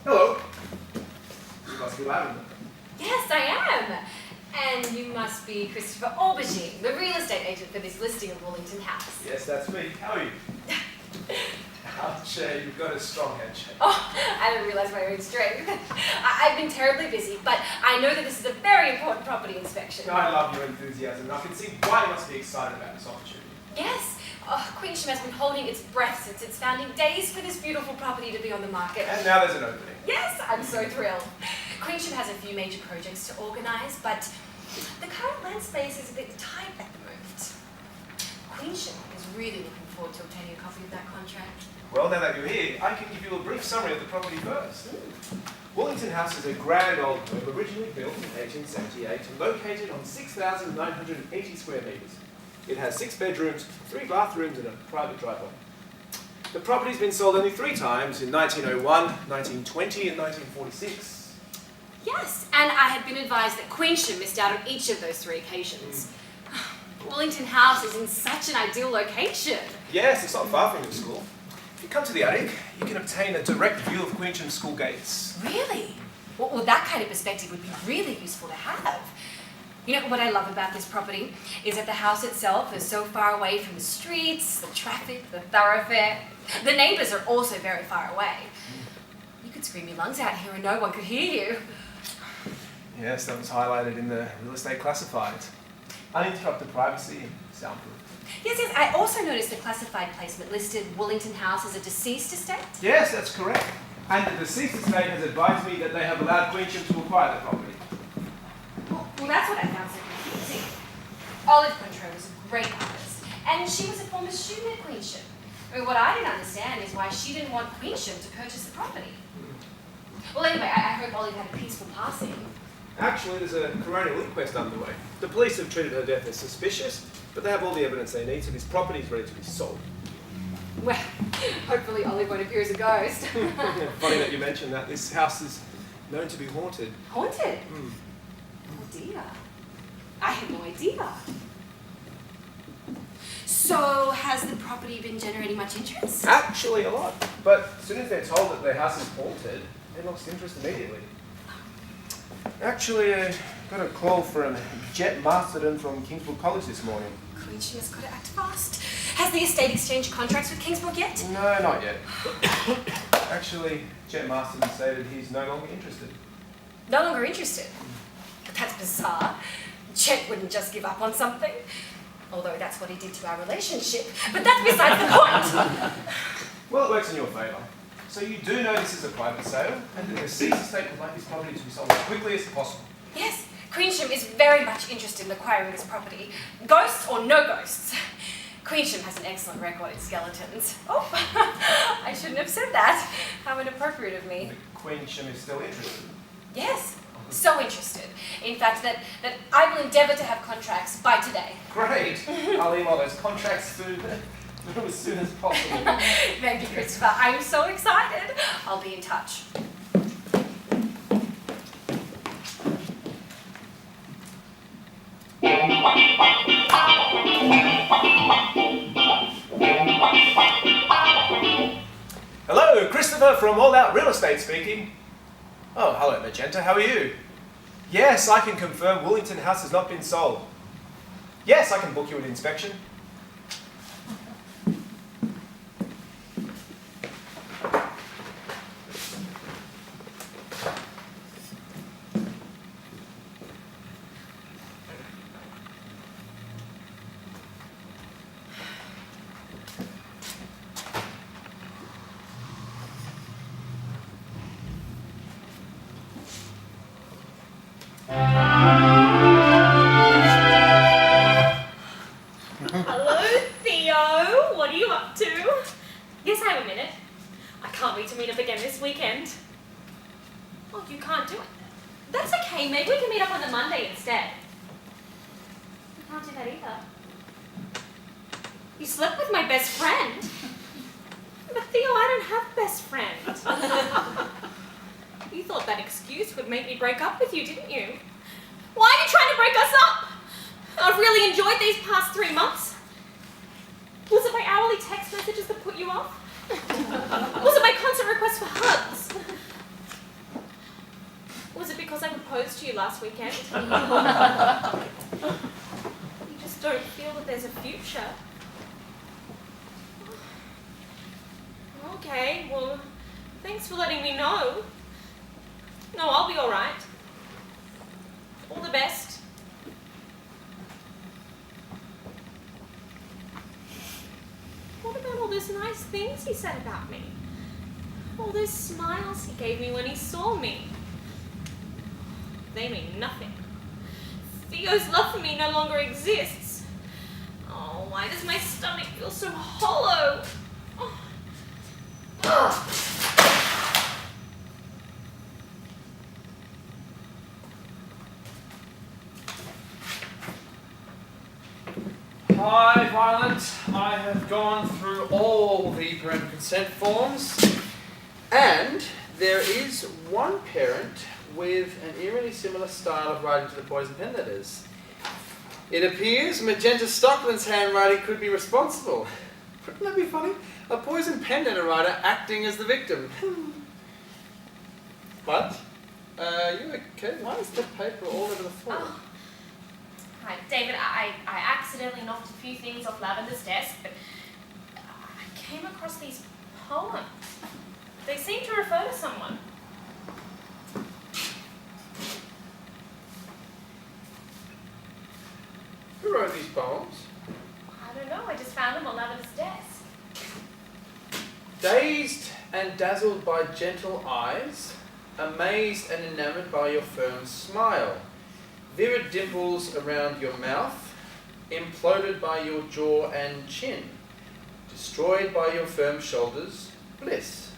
Hello. You must be Lavender. Yes, I am. And you must be Christopher Aubergine, the real estate agent for this listing of Wollington House. Yes, that's me. How are you? Ouchie, you've got a strong handshake. Oh, I didn't realise my own strength. I've been terribly busy, but I know that this is a very important property inspection. I love your enthusiasm, and I can see why you must be excited about this opportunity. Yes. Queensham has been holding its breath since its founding days for this beautiful property to be on the market. And now there's an opening. Yes, I'm so thrilled. Queensham has a few major projects to organise, but the current land space is a bit tight at the moment. Queensham is really looking forward to obtaining a copy of that contract. Well, now that you're here, I can give you a brief summary of the property first. Wallington House is a grand old home originally built in 1878 and located on 6,980 square metres. It has 6 bedrooms, 3 bathrooms and a private driveway. The property's been sold only 3 times, in 1901, 1920 and 1946. Yes, and I had been advised that Queensham missed out on each of those 3 occasions. Wallington House is in such an ideal location. Yes, it's not far from your school. If you come to the attic, you can obtain a direct view of Queensham school gates. Really? Well, that kind of perspective would be really useful to have. You know, what I love about this property is that the house itself is so far away from the streets, the traffic, the thoroughfare. The neighbours are also very far away. You could scream your lungs out here and no one could hear you. Yes, that was highlighted in the real estate classifieds. Uninterrupted privacy and soundproof. Yes, I also noticed the classified placement listed Wollington House as a deceased estate. Yes, that's correct. And the deceased estate has advised me that they have allowed Queensham to acquire the property. Well, that's what I found so confusing. Olive Contreras was a great artist, and she was a former student at Queensham. I mean, what I didn't understand is why she didn't want Queensham to purchase the property. Well, anyway, I hope Olive had a peaceful passing. Actually, there's a coronial inquest underway. The police have treated her death as suspicious, but they have all the evidence they need, so this property is ready to be sold. Well, hopefully Olive won't appear as a ghost. Funny that you mentioned that. This house is known to be haunted. Haunted? Oh dear. I had no idea. So, has the property been generating much interest? Actually, a lot. But as soon as they're told that their house is haunted, they lost interest immediately. Actually, I got a call from Jet Masterton from Kingsbrook College this morning. Queensham has got to act fast. Has the estate exchanged contracts with Kingsbrook yet? No, not yet. Actually, Jet Masterton stated he's no longer interested. No longer interested? But that's bizarre. Jet wouldn't just give up on something. Although that's what he did to our relationship. But that's besides the point. Well, it works in your favour. So you do know this is a private sale, and the deceased estate would like this property to be sold as quickly as possible. Yes, Queensham is very much interested in acquiring this property. Ghosts or no ghosts. Queensham has an excellent record in skeletons. Oh, I shouldn't have said that. How inappropriate of me. But Queensham is still interested. Yes, so interested. In fact, that I will endeavour to have contracts by today. Great. I'll email those contracts through as soon as possible. Thank you, Christopher. I'm so excited. I'll be in touch. Hello, Christopher from All Out Real Estate speaking. Oh, hello, Magenta. How are you? Yes, I can confirm Wollington House has not been sold. Yes, I can book you an inspection. Hello, Theo. What are you up to? Yes, I have a minute. I can't wait to meet up again this weekend. Oh, you can't do it. That's okay. Maybe we can meet up on the Monday instead. You can't do that either. You slept with my best friend. But Theo, I don't have a best friend. You thought that excuse would make me break up with you, didn't you? Why are you trying to break us up? I've really enjoyed these past 3 months. Was it my hourly text messages that put you off? Was it my constant requests for hugs? Was it because I proposed to you last weekend? You just don't feel that there's a future. Okay, well, thanks for letting me know. No, I'll be alright. All the best. What about all those nice things he said about me? All those smiles he gave me when he saw me? They mean nothing. Theo's love for me no longer exists. Oh, why does my stomach feel so hollow? Hi, Violet. I have gone through all the parental consent forms, and there is one parent with an eerily similar style of writing to the poison pen letters. It appears Magenta Stockland's handwriting could be responsible. Wouldn't that be funny? A poison pen letter writer acting as the victim. But, you okay? Why is the paper all over the floor? Oh. Hi, David. I accidentally knocked a few things off Lavender's desk, but I came across these poems. They seem to refer to someone. Who wrote these poems? I don't know. I just found them on Lavender's desk. Dazed and dazzled by gentle eyes, amazed and enamored by your firm smile, vivid dimples around your mouth, imploded by your jaw and chin, destroyed by your firm shoulders, bliss.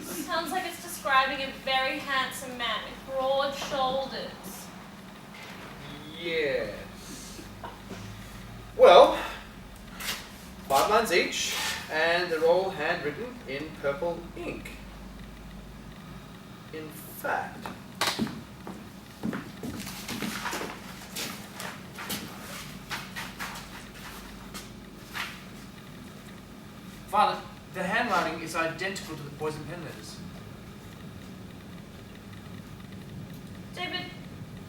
Sounds like it's describing a very handsome man with broad shoulders. Yes. Well, 5 lines each, and they're all handwritten in purple ink. In fact, Violet, the handwriting is identical to the poison pen letters. David,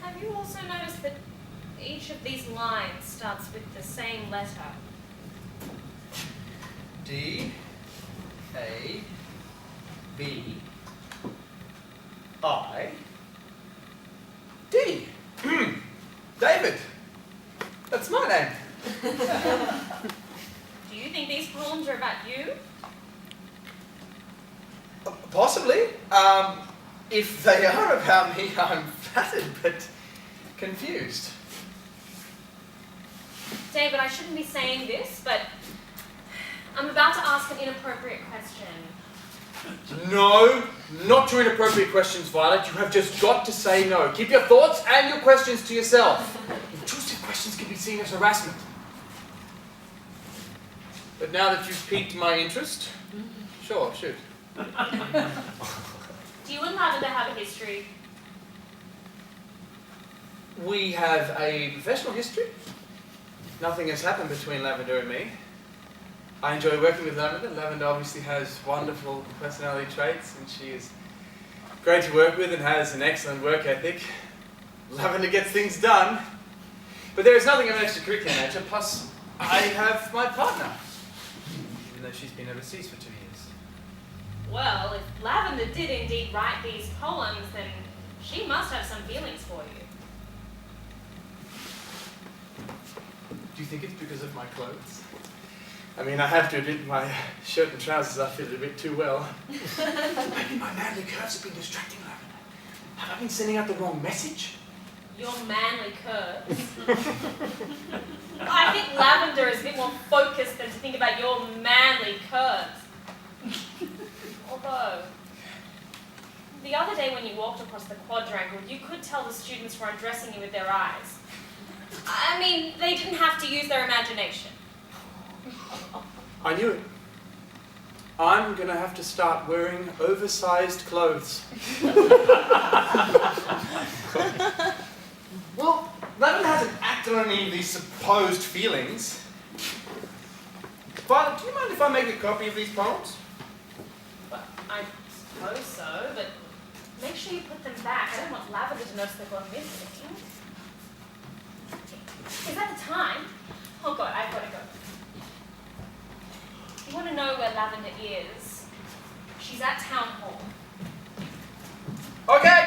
have you also noticed that each of these lines starts with the same letter? D, A, B, I, D. David. That's my name. Do you think these poems are about you? Possibly. If they are about me, I'm flattered but confused. David, I shouldn't be saying this, but I'm about to ask an inappropriate question. No, not your inappropriate questions, Violet. You have just got to say no. Keep your thoughts and your questions to yourself. Intrusive questions can be seen as harassment. But now that you've piqued my interest, sure, shoot. Do you and Lavender have a history? We have a professional history. Nothing has happened between Lavender and me. I enjoy working with Lavender. Lavender obviously has wonderful personality traits, and she is great to work with and has an excellent work ethic. Lavender gets things done. But there is nothing of an extracurricular nature, plus I have my partner, even though she's been overseas for 2 years. Well, if Lavender did indeed write these poems, then she must have some feelings for you. Do you think it's because of my clothes? I mean, I have to admit my shirt and trousers I fit a bit too well. Maybe my manly curves have been distracting Lavender. Have I been sending out the wrong message? Your manly curves. I think Lavender is a bit more focused than to think about your manly curves. Although, the other day when you walked across the quadrangle, you could tell the students were undressing you with their eyes. I mean, they didn't have to use their imagination. I knew it. I'm gonna have to start wearing oversized clothes. Well, Lavender hasn't acted on any of these supposed feelings. Father, do you mind if I make a copy of these poems? Well, I suppose so, but make sure you put them back. I don't want Lavender to notice they've gone missing. Is that the time? Oh God, I've got to go. You want to know where Lavender is? She's at Town Hall. Okay,